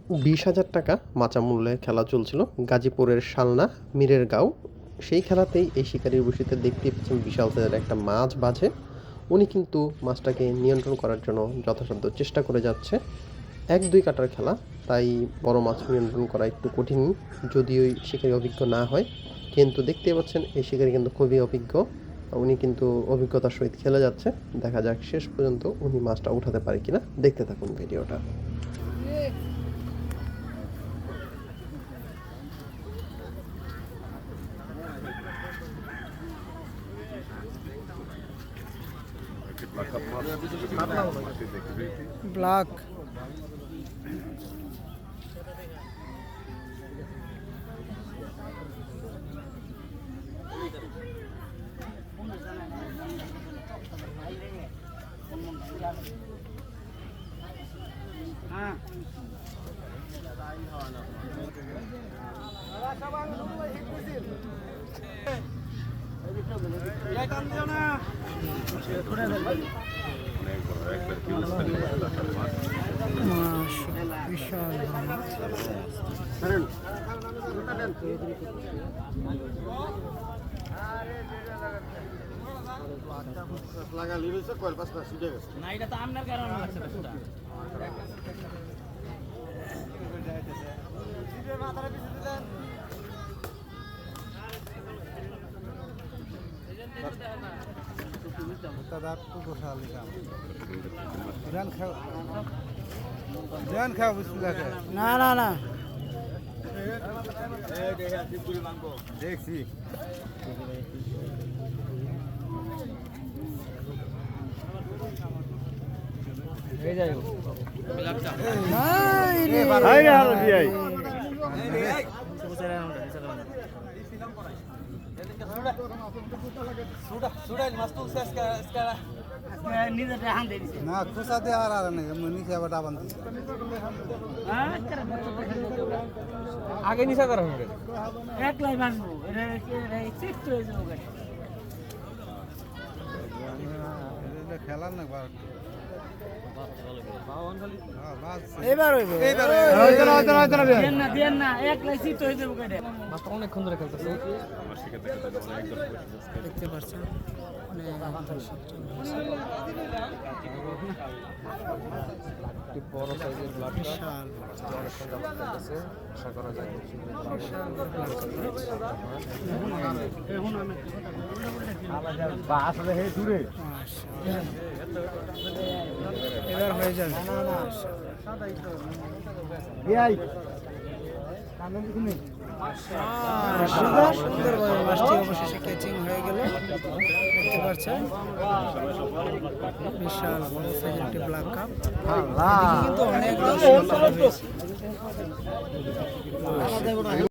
20,000 টাকা মাচা মূল্যে খেলা চলছিল গাজীপুরের শালনা মীরের গাঁও। সেই খেলাতেই এই শিকারির বড়শিতে দেখতেই পাচ্ছেন বিশাল সাইজের একটা মাছ বাজে। উনি কিন্তু মাছটাকে নিয়ন্ত্রণ করার জন্য যথাসাধ্য চেষ্টা করে যাচ্ছে। 1-2 কাটার খেলা, তাই বড় মাছ নিয়ন্ত্রণ করা একটু কঠিন, যদিও এই শিকারি অভিজ্ঞ না হয়। কিন্তু দেখতেই পাচ্ছেন এই শিকারি কিন্তু খুবই অভিজ্ঞ। উনি কিন্তু অভিজ্ঞতার সহিত খেলে যাচ্ছে। দেখা যাক শেষ পর্যন্ত উনি মাছটা উঠাতে পারে কিনা। দেখতে থাকুন ভিডিওটা। ব্ল্যাক বিশাল না না না দেখছি না খুশাতে আর নিচে আবার ডাবান আগে নিশা করা হবে একলাই মানবো খেলার না এবার অনেকক্ষণ ধরে খেলতেছে দেখতে পাচ্ছেন বড় সাইজের ব্লাড বিশাল আশা করা যায় এবার হয়ে যাবে সুন্দরভাবে মাছটি অবশেষে ক্যাচিং হয়ে গেল। দেখতে পাচ্ছেন বিশাল বড় সাইজের একটি ব্ল্যাক কাপ, কিন্তু অনেক দর্শক